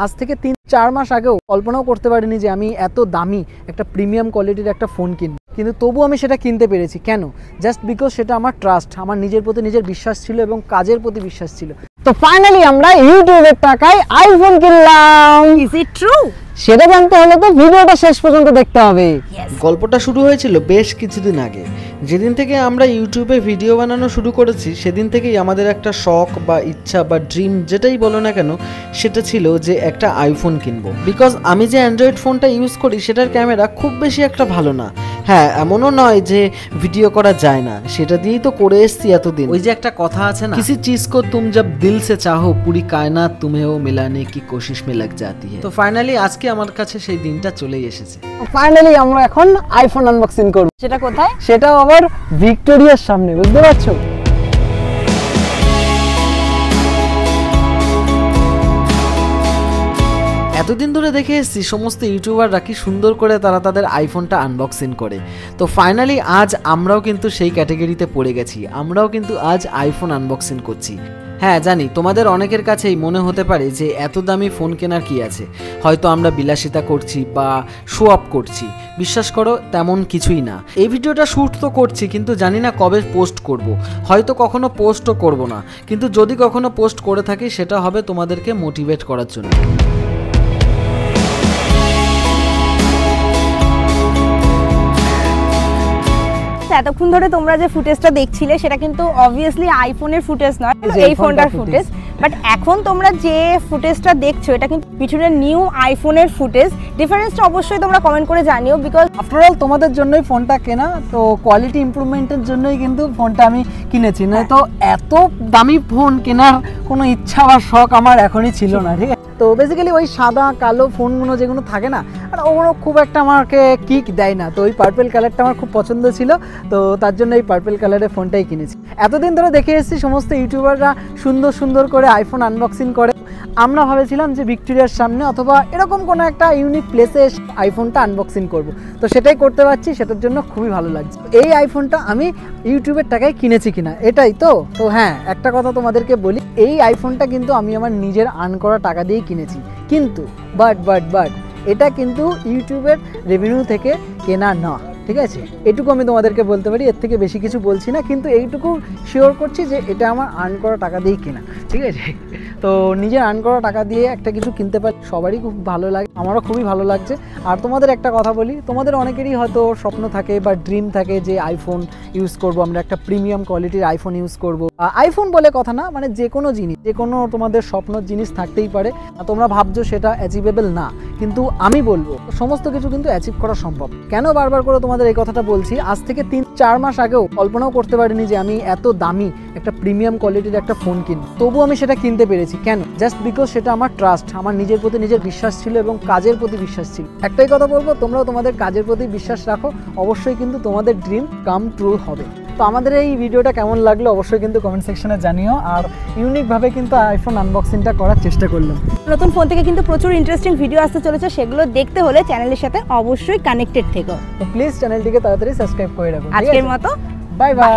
আজ থেকে 3-4 মাস আগেও কল্পনাও করতে পারিনি যে আমি এত দামি একটা প্রিমিয়াম কোয়ালিটির একটা ফোন কিনব, কিন্তু তবু আমি সেটা কিনতে পেরেছি। কেন? জাস্ট বিকজ সেটা আমার ট্রাস্ট, আমার নিজের প্রতি নিজের বিশ্বাস ছিল এবং কাজের প্রতি বিশ্বাস ছিল। তো ফাইনালি আমরা ইউটিউবের টাকায় আইফোন কিনলাম। Is it true? সেটা জানতে হলে তো ভিডিওটা শেষ পর্যন্ত দেখতে হবে। গল্পটা শুরু হয়েছিল বেশ কিছুদিন আগে। যেদিন থেকে আমরা ইউটিউবে ভিডিও বানানো শুরু করেছি সেদিন থেকেই আমাদের একটা শখ বা ইচ্ছা বা ড্রিম যেটাই বলো না কেন সেটা ছিল যে একটা আইফোন কিনবো। বিকজ আমি যে অ্যান্ড্রয়েড ফোনটা ইউজ করি সেটার ক্যামেরা খুব বেশি একটা ভালো না। হ্যাঁ, এমনও নয় যে ভিডিও করা যায় না, সেটা দিয়েই তো করে এসছি এতদিন। ওই যে একটা কথা আছে না, কিসি চিজ কো তুম জব দিল সে চাহো পুরি কায়নাত তুমেও মিলানে কি কোশিশ মে লগ জাতি হ্যায়। তো ফাইনালি আজকে আমার কাছে সেই দিনটা চলেই এসেছে। ফাইনালি আমরা এখন আইফোন আনবক্সিং করব। সেটা কোথায়? সেটাও আবার ভিক্টোরিয়ার সামনে, বুঝতে পারছো? এতদিন ধরে দেখে এসেছি সমস্ত ইউটিউবাররা কি সুন্দর করে তারা তাদের আইফোনটা আনবক্সিং করে। তো ফাইনালি আজ আমরাও কিন্তু সেই ক্যাটাগরিতে পড়ে গেছি, আমরাও কিন্তু আজ আইফোন আনবক্সিং করছি। হ্যাঁ জানি তোমাদের অনেকের কাছেই মনে হতে পারে যে এত দামি ফোন কেনার কি আছে, হয়তো আমরা বিলাসিতা করছি বা শো অফ করছি। বিশ্বাস করো তেমন কিছুই না। এই ভিডিওটা শ্যুট তো করছি কিন্তু জানি না কবে পোস্ট করব, হয়তো কখনো পোস্টও করব না, কিন্তু যদি কখনো পোস্ট করে থাকি সেটা হবে তোমাদেরকে মোটিভেট করার জন্য। এতক্ষণ ধরে তোমরা যে ফুটেজটা দেখছিলে সেটা কিন্তু অবভিয়াসলি আইফোনের ফুটেজ নয়, এই ফোনটার ফুটেজ। বাট এখন তোমরা যে ফুটেজটা দেখছো এটা কিন্তু পিছনের নিউ আইফোনের ফুটেজ। ডিফারেন্সটা অবশ্যই তোমরা কমেন্ট করে জানিও, বিকজ আফটার অল তোমাদের জন্যই ফোনটা কেনা, তো কোয়ালিটি ইমপ্রুভমেন্টের জন্যই কিন্তু ফোনটা আমি কিনেছি। না তো এত দামি ফোন কেনার কোনো ইচ্ছা বা শখ আমার এখনই ছিল না, ঠিক আছে? তো বেসিক্যালি ওই সাদা কালো ফোনগুলো যেগুলো থাকে না, আর ওগুলো খুব একটা আমাকে কিক দেয় না। তো ওই পার্পল কালারটা আমার খুব পছন্দ ছিল, তো তার জন্য এই পার্পল কালারের ফোনটাই কিনেছি। এতদিন ধরে দেখে এসেছি সমস্ত ইউটিউবাররা সুন্দর সুন্দর করে আইফোন আনবক্সিং করে। আমরা ভেবেছিলাম যে ভিক্টোরিয়ার সামনে অথবা এরকম কোনো একটা ইউনিক প্লেসে আইফোনটা আনবক্সিং করব, তো সেটাই করতে পারছি, সেটার জন্য খুবই ভালো লাগছে। এই আইফোনটা আমি ইউটিউবের টাকায় কিনেছি কিনা এটাই তো। তো হ্যাঁ, একটা কথা তোমাদেরকে বলি, এই আইফোনটা কিন্তু আমি আমার নিজের আর্ন করা টাকা দিয়েই কিনেছি, কিন্তু বাট এটা কিন্তু ইউটিউবের রেভিনিউ থেকে কেনা না, ঠিক আছে? এটুকু আমি তোমাদেরকে বলতে পারি, এর থেকে বেশি কিছু বলছি না, কিন্তু এইটুকু শিওর করছি যে এটা আমার আর্ন করা টাকা দিয়েই কেনা, ঠিক আছে? তো নিজের আর্ন করা টাকা দিয়ে একটা কিছু কিনতে পারি সবারই খুব ভালো লাগে, আমারও খুবই ভালো লাগছে। আর তোমাদের একটা কথা বলি, তোমাদের অনেকেরই হয়তো স্বপ্ন থাকে বা ড্রিম থাকে যে আইফোন ইউজ করব, আমরা একটা প্রিমিয়াম কোয়ালিটির আইফোন ইউজ করব। আইফোন বলে কথা না, মানে যে কোনো জিনিস, যে কোনো তোমাদের স্বপ্নের জিনিস থাকতেই পারে। তোমরা ভাবছো সেটা অ্যাচিভেবল না, কিন্তু আমি বলবো সমস্ত কিছু কিন্তু অ্যাচিভ করা সম্ভব। কেন বারবার করে তোমাদের এই কথাটা বলছি? আজ থেকে 3-4 মাস আগেও কল্পনাও করতে পারিনি যে আমি এত দামি একটা প্রিমিয়াম কোয়ালিটির একটা ফোন কিনব, তবু আমি সেটা কিনতে পেরেছি। কেন? জাস্ট বিকজ সেটা আমার ট্রাস্ট, আমার নিজের প্রতি নিজের বিশ্বাস ছিল এবং কাজের প্রতি বিশ্বাস ছিল। একটাই কথা বলবো, তোমরাও তোমাদের কাজের প্রতি বিশ্বাস রাখো, অবশ্যই কিন্তু তোমাদের ড্রিম কাম ট্রু হবে। তো আমাদের এই ভিডিওটা কেমন লাগলো অবশ্যই কিন্তু কমেন্ট সেকশনে জানিও। আর ইউনিকভাবে কিন্তু আইফোন আনবক্সিংটা করার চেষ্টা করলাম। নতুন ফোন থেকে কিন্তু প্রচুর ইন্টারেস্টিং ভিডিও আসতে চলেছে, সেগুলো দেখতে হলে চ্যানেলের সাথে অবশ্যই কানেক্টেড থেকো। তো প্লিজ চ্যানেলটিকে তাড়াতাড়ি সাবস্ক্রাইব করে রাখো। আজকের মতো বাই বাই।